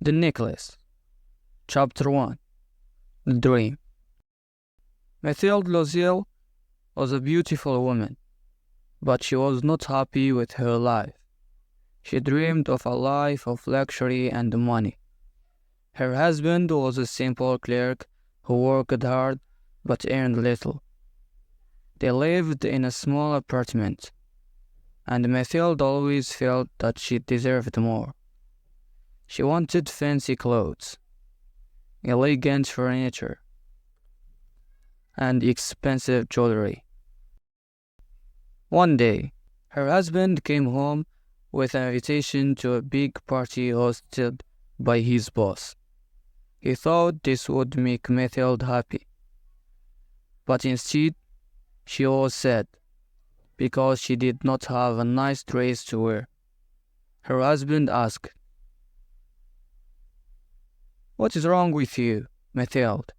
The Necklace. Chapter 1. The Dream. Mathilde Loziel was a beautiful woman, but she was not happy with her life. She dreamed of a life of luxury and money. Her husband was a simple clerk who worked hard but earned little. They lived in a small apartment, and Mathilde always felt that she deserved more. She wanted fancy clothes, elegant furniture, and expensive jewelry. One day, her husband came home with an invitation to a big party hosted by his boss. He thought this would make Mathilde happy, but instead, she was sad because she did not have a nice dress to wear. Her husband asked, "What is wrong with you, Mathilde?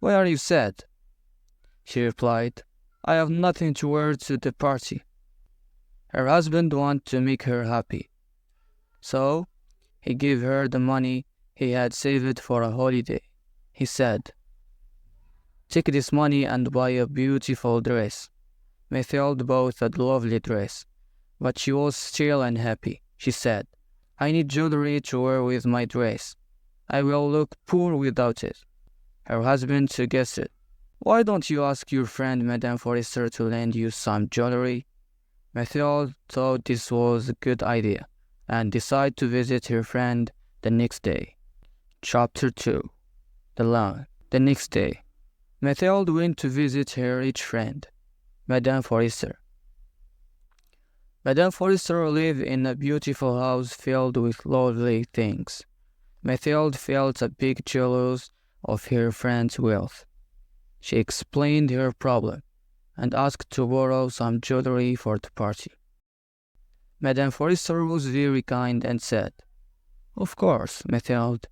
Why are you sad?" She replied, "I have nothing to wear to the party." Her husband wanted to make her happy, so he gave her the money he had saved for a holiday. He said, "Take this money and buy a beautiful dress." Mathilde bought a lovely dress, but she was still unhappy. She said, "I need jewelry to wear with my dress. I will look poor without it." Her husband suggested, "Why don't you ask your friend Madame Forrester to lend you some jewelry?" Mathilde thought this was a good idea and decided to visit her friend the next day. Chapter 2. The Loan. The next day, Mathilde went to visit her rich friend, Madame Forrester. Madame Forrester lived in a beautiful house filled with lovely things. Mathilde felt a big jealous of her friend's wealth. She explained her problem and asked to borrow some jewelry for the party. Madame Forrester was very kind and said, "Of course, Mathilde,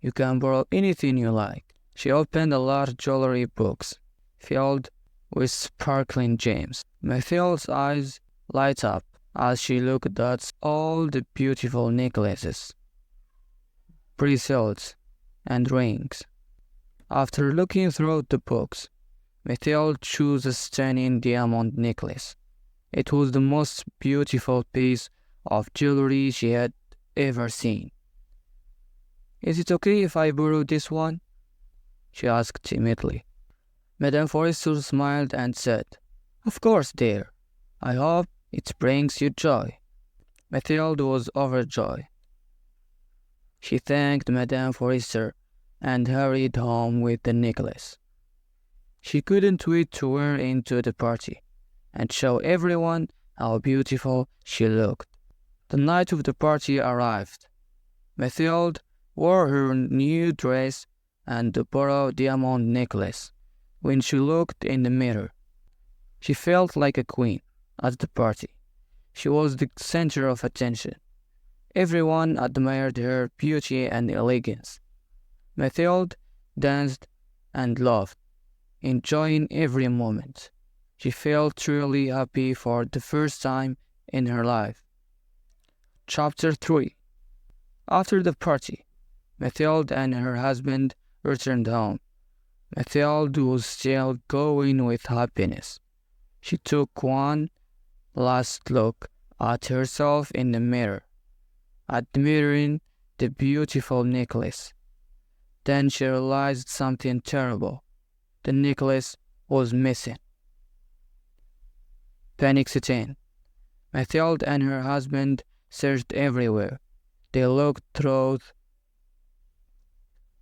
you can borrow anything you like." She opened a large jewelry box filled with sparkling gems. Mathilde's eyes light up as she looked at all the beautiful necklaces, bracelets, and rings. After looking through the books, Mathilde chose a stunning diamond necklace. It was the most beautiful piece of jewelry she had ever seen. "Is it okay if I borrow this one?" she asked timidly. Madame Forrester smiled and said, "Of course, dear. I hope it brings you joy." Mathilde was overjoyed. She thanked Madame Forrester and hurried home with the necklace. She couldn't wait to wear it into the party and show everyone how beautiful she looked. The night of the party arrived. Mathilde wore her new dress and the borrowed diamond necklace. When she looked in the mirror, she felt like a queen at the party. She was the center of attention. Everyone admired her beauty and elegance. Mathilde danced and laughed, enjoying every moment. She felt truly happy for the first time in her life. Chapter 3. After the party, Mathilde and her husband returned home. Mathilde was still glowing with happiness. She took one last look at herself in the mirror, admiring the beautiful necklace. Then she realized something terrible. The necklace was missing. Panic set in. Mathilde and her husband searched everywhere. They looked through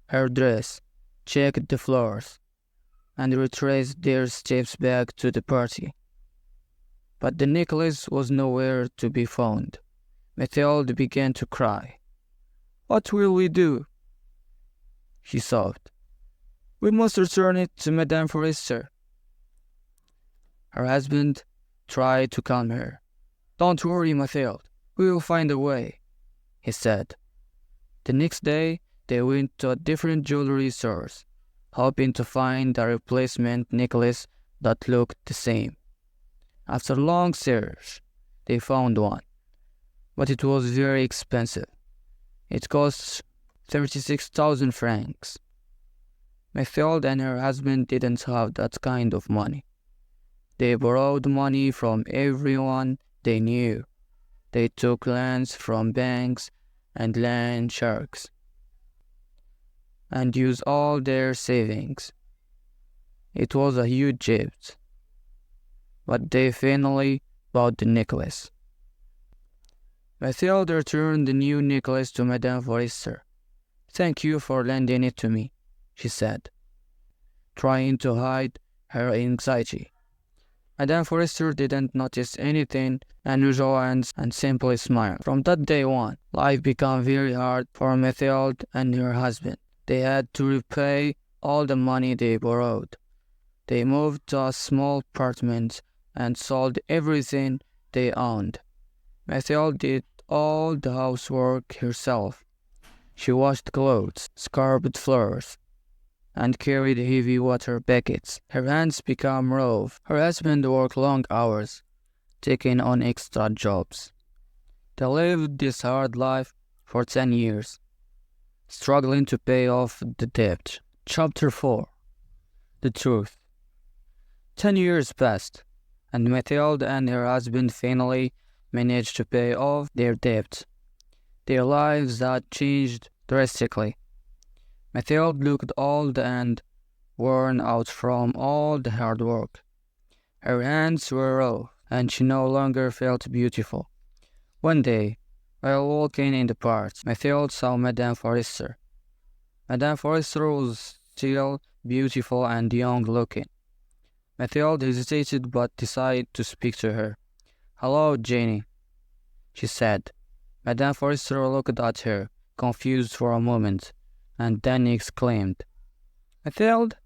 her dress, checked the floors, and retraced their steps back to the party. But the necklace was nowhere to be found. Mathilde began to cry. "What will we do?" she sobbed. "We must return it to Madame Forrester." Her husband tried to calm her. "Don't worry, Mathilde. We will find a way," he said. The next day, they went to different jewelry stores, hoping to find a replacement necklace that looked the same. After a long search, they found one, but it was very expensive. It cost 36,000 francs. Mathilde and her husband didn't have that kind of money. They borrowed money from everyone they knew. They took loans from banks and loan sharks and used all their savings. It was a huge debt, but they finally bought the necklace. Mathilde returned the new necklace to Madame Forrester. "Thank you for lending it to me," she said, trying to hide her anxiety. Madame Forrester didn't notice anything unusual and simply smiled. From that day on, life became very hard for Mathilde and her husband. They had to repay all the money they borrowed. They moved to a small apartment and sold everything they owned. Mathilde did all the housework herself. She washed clothes, scrubbed floors, and carried heavy water buckets. Her hands became rough. Her husband worked long hours, taking on extra jobs. They lived this hard life for 10 years, struggling to pay off the debt. Chapter 4. The Truth. 10 years passed, and Mathilde and her husband finally managed to pay off their debt. Their lives had changed drastically. Mathilde looked old and worn out from all the hard work. Her hands were raw, and she no longer felt beautiful. One day, while walking in the park, Mathilde saw Madame Forrester. Madame Forrester was still beautiful and young-looking. Mathilde hesitated but decided to speak to her. "Hello, Jenny," she said. Madame Forrester looked at her, confused for a moment, and then exclaimed, "Mathilde,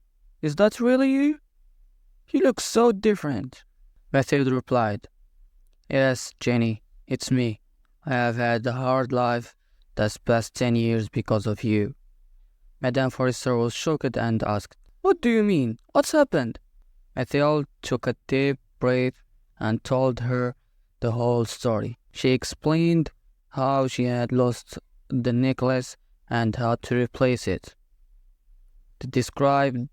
is that really you? You look so different." Mathilde replied, "Yes, Jenny, it's me. I have had a hard life this past 10 years because of you." Madame Forrester was shocked and asked, "What do you mean? What's happened?" Mathilde took a deep breath and told her the whole story. She explained how she had lost the necklace and had to replace it. They described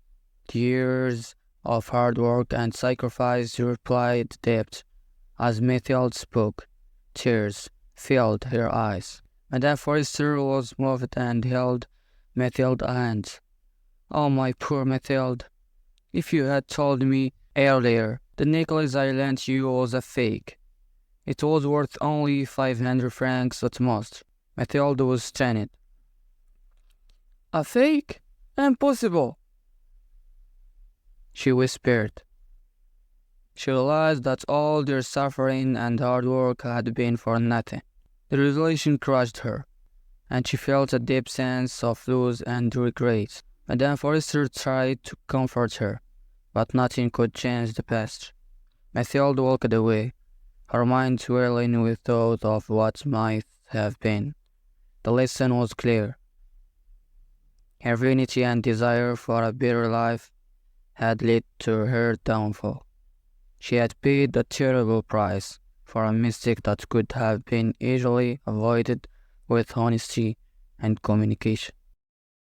years of hard work and sacrifice to repay the debt. As Mathilde spoke, tears filled her eyes. Madame Forrester was moved and held Mathilde's hand. "Oh, my poor Mathilde. If you had told me earlier, the necklace I lent you was a fake. It was worth only 500 francs at most." Mathilde was stunned. "A fake? Impossible," she whispered. She realized that all their suffering and hard work had been for nothing. The revelation crushed her, and she felt a deep sense of loss and regret. Madame Forrester tried to comfort her, but nothing could change the past. Mathilde walked away, her mind swirling with thoughts of what might have been. The lesson was clear. Her vanity and desire for a better life had led to her downfall. She had paid a terrible price for a mistake that could have been easily avoided with honesty and communication.